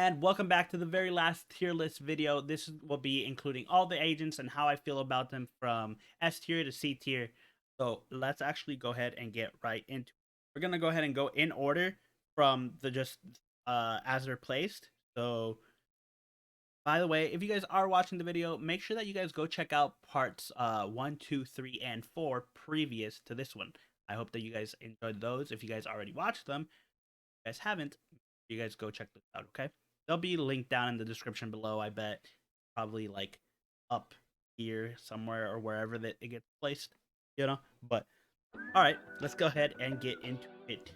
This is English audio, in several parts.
And welcome back to the very last tier list video. This will be including all the agents and how I feel about them from S tier to C tier. So let's actually go ahead and get right into it. We're going to go ahead and go in order from the just as they're placed. So by the way, if you guys are watching the video, make sure that you guys go check out parts 1, 2, 3, and 4 previous to this one. I hope that you guys enjoyed those. If you guys already watched them, if you guys haven't, you guys go check this out, okay? They'll be linked down in the description below, I bet. Probably like up here somewhere or wherever that it gets placed, you know? But alright, let's go ahead and get into it.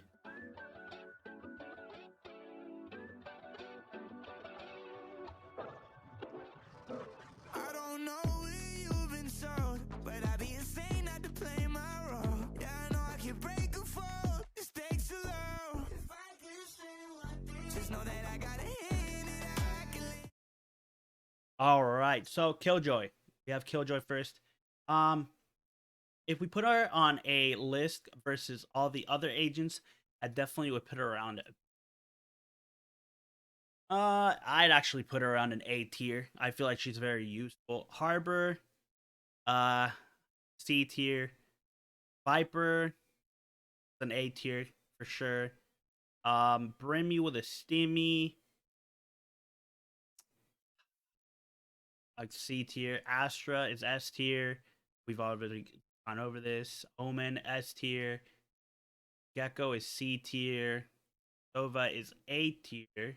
I don't know where you've been sold, but I'd be insane not to play my role. Yeah, I know I can break a fall. The stakes are low. If I could say one thing, just know that I got a hand and I can live. Alright, so Killjoy. We have Killjoy first. If we put her on a list versus all the other agents, I definitely would put her around I'd actually put her around an A tier. I feel like she's very useful. Harbor, C tier. Viper, an A tier for sure. Brimmy with a Stimmy, like C tier. Astra is S tier. We've already gone over this. Omen S tier. Gecko is C tier. Sova is A tier.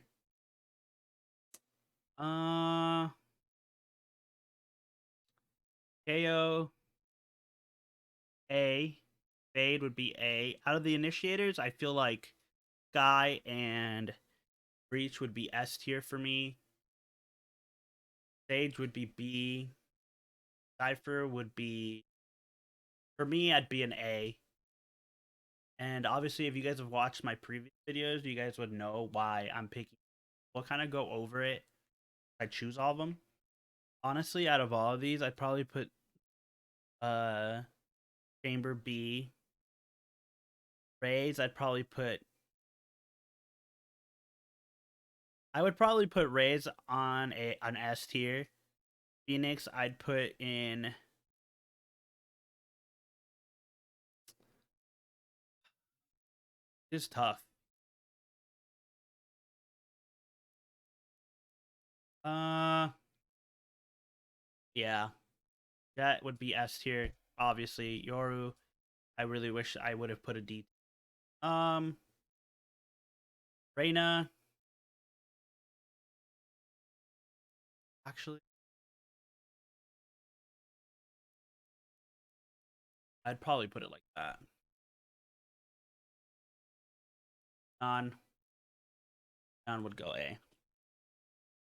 KO A. Fade would be A. Out of the initiators, I feel like Sky and Breach would be S tier for me. Sage would be B. Cypher would be, for me, I'd be an A. And obviously, if you guys have watched my previous videos, you guys would know why I'm picking. We'll kind of go over it. I choose all of them. Honestly, out of all of these, I'd probably put Chamber B. Raze, I would probably put Raze on an S tier. Phoenix, I'd put in. It's tough. Yeah, that would be S tier. Obviously, Yoru. I really wish I would have put a D. Reina. Actually, I'd probably put it like that. Non would go A.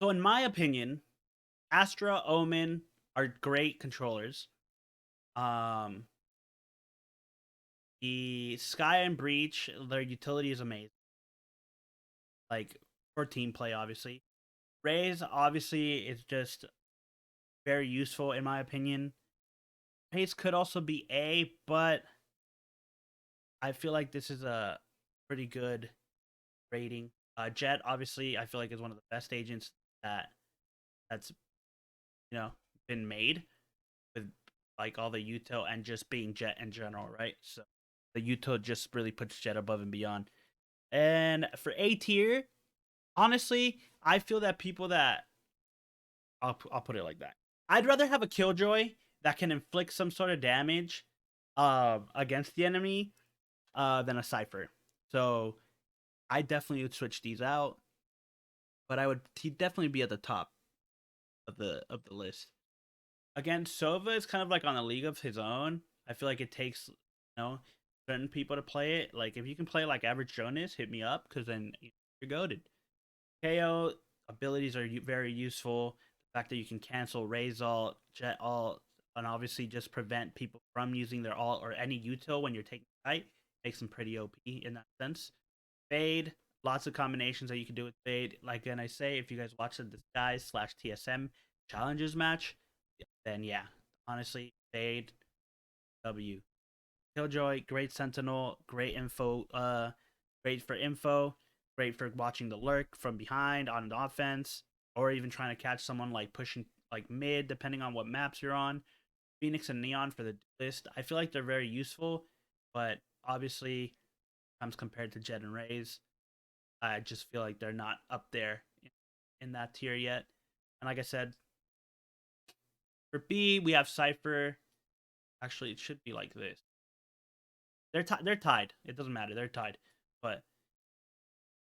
So in my opinion, Astra, Omen are great controllers. The Sky and Breach, their utility is amazing. Like for team play, obviously. Raze, obviously, is just very useful in my opinion. Pace could also be A, but I feel like this is a pretty good rating. Jet, obviously, I feel like is one of the best agents that's been made with like all the util and just being Jet in general, right? So the util just really puts Jet above and beyond. And for A tier, honestly, I feel that people that I'll put it like that. I'd rather have a Killjoy that can inflict some sort of damage against the enemy than a Cypher. So I definitely would switch these out, but he'd definitely be at the top of the list. Again, Sova is kind of like on a league of his own. I feel like it takes certain people to play it. Like if you can play like Average Jonas, hit me up because then you're goaded. KO abilities are very useful. The fact that you can cancel Raze ult, Jet ult, and obviously just prevent people from using their ult or any util when you're taking fight makes them pretty OP in that sense. Fade, lots of combinations that you can do with Fade. Like when I say, if you guys watch the Disguise / TSM challenges match, then yeah, honestly, Fade, W. Killjoy, great Sentinel, great info, great for info. great for watching the lurk from behind on the offense, or even trying to catch someone like pushing like mid, depending on what maps you're on. Phoenix and Neon for the list. I feel like they're very useful, but obviously, comes compared to Jet and Rays, I just feel like they're not up there in that tier yet. And like I said, for B, we have Cypher. Actually, it should be like this. They're tied. It doesn't matter. They're tied. But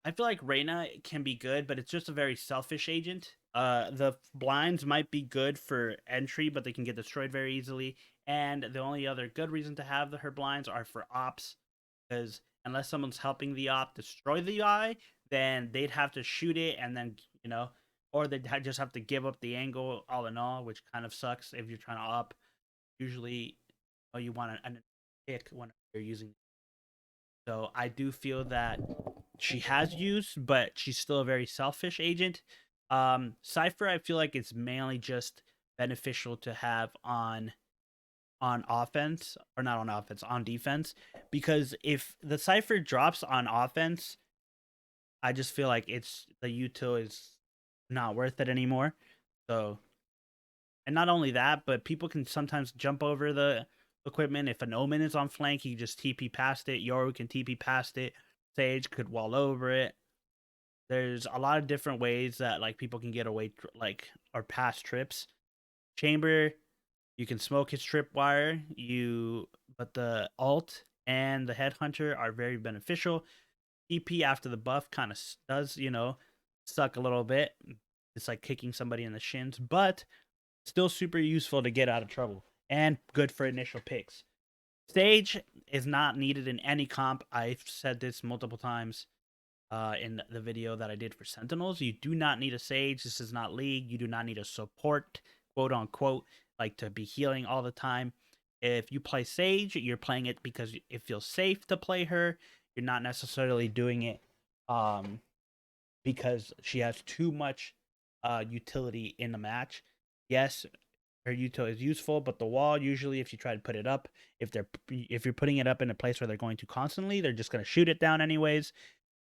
I feel like Reyna can be good, but it's just a very selfish agent. The blinds might be good for entry, but they can get destroyed very easily. And the only other good reason to have her blinds are for ops, because unless someone's helping the op destroy the eye, then they'd have to shoot it, and then or they'd just have to give up the angle all in all, which kind of sucks if you're trying to op. Usually, you want an pick when you're using. So I do feel that she has use, but she's still a very selfish agent. Cypher, I feel like it's mainly just beneficial to have on offense, or not on offense, on defense, because if the Cypher drops on offense, I just feel like it's the util is not worth it anymore. So, and not only that, but people can sometimes jump over the equipment. If an Omen is on flank, he just TP past it. Yoru can TP past it. Sage could wall over it. There's a lot of different ways that like people can get away like or past trips. Chamber, you can smoke his tripwire. But the alt and the headhunter are very beneficial. TP after the buff kind of does suck a little bit. It's like kicking somebody in the shins, but still super useful to get out of trouble and good for initial picks. Stage is not needed in any comp. I've said this multiple times in the video that I did for Sentinels. You do not need a Sage. This is not League. You do not need a support, quote unquote, like to be healing all the time. If you play Sage, you're playing it because it feels safe to play her. You're not necessarily doing it because she has too much utility in the match. Yes, her util is useful, but the wall usually, if you try to put it up, if you're putting it up in a place where they're going to constantly, they're just going to shoot it down anyways.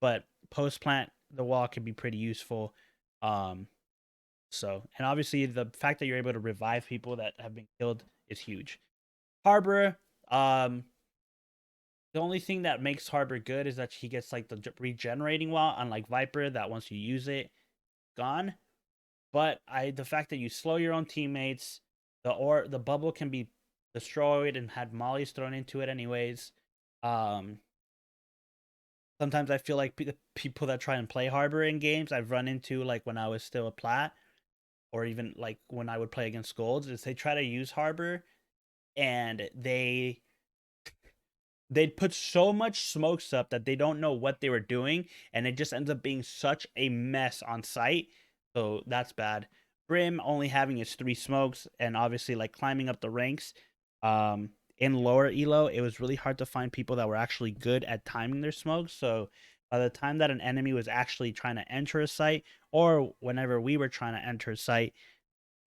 But post plant, the wall can be pretty useful. So, and obviously the fact that you're able to revive people that have been killed is huge. Harbor, the only thing that makes Harbor good is that he gets like the regenerating wall, unlike Viper, that once you use it, gone. But the fact that you slow your own teammates, the bubble can be destroyed and had mollies thrown into it anyways. Sometimes I feel like the people that try and play Harbor in games I've run into, like when I was still a plat, or even like when I would play against Golds, is they try to use Harbor and they'd put so much smokes up that they don't know what they were doing, and it just ends up being such a mess on site. So that's bad. Brim only having his 3 smokes, and obviously like climbing up the ranks. In lower elo, it was really hard to find people that were actually good at timing their smokes. So by the time that an enemy was actually trying to enter a site, or whenever we were trying to enter a site,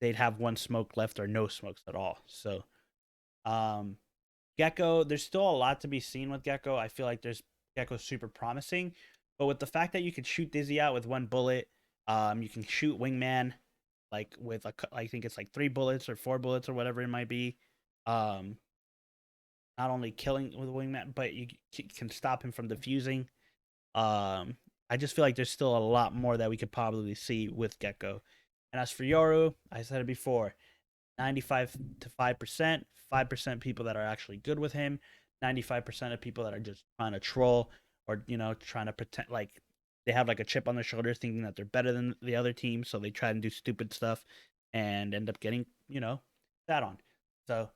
they'd have 1 smoke left or no smokes at all. So Gecko, there's still a lot to be seen with Gecko. I feel like Gecko's super promising, but with the fact that you can shoot Dizzy out with 1 bullet, you can shoot Wingman like with I think it's like 3 bullets or 4 bullets or whatever it might be. Not only killing with Wingman, but you can stop him from defusing. I just feel like there's still a lot more that we could probably see with Gecko. And as for Yoru, I said it before, 95 to 5%, 5% people that are actually good with him, 95% of people that are just trying to troll or, trying to pretend like they have like a chip on their shoulder thinking that they're better than the other team. So they try and do stupid stuff and end up getting, that on. So,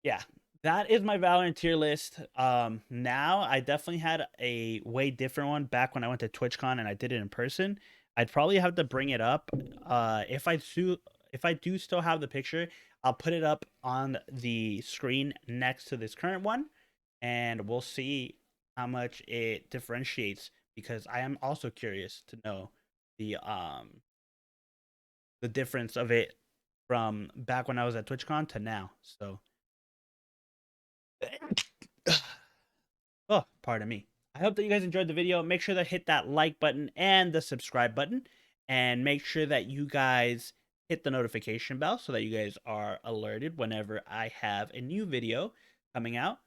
yeah, that is my Valorant tier list. Now I definitely had a way different one back when I went to TwitchCon and I did it in person. I'd probably have to bring it up. If I do still have the picture, I'll put it up on the screen next to this current one, and we'll see how much it differentiates, because I am also curious to know the difference of it from back when I was at TwitchCon to now. So, oh, pardon me. I hope that you guys enjoyed the video. Make sure to hit that like button and the subscribe button. And make sure that you guys hit the notification bell so that you guys are alerted whenever I have a new video coming out.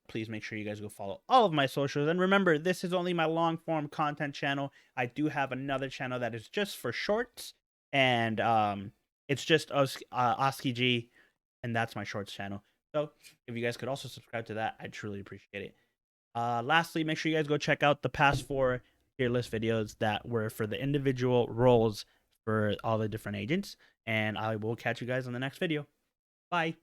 Please make sure you guys go follow all of my socials. And remember, this is only my long form content channel. I do have another channel that is just for shorts. And it's just Oski G. And that's my shorts channel. So if you guys could also subscribe to that, I'd truly appreciate it. Lastly, make sure you guys go check out the past 4 tier list videos that were for the individual roles for all the different agents. And I will catch you guys on the next video. Bye.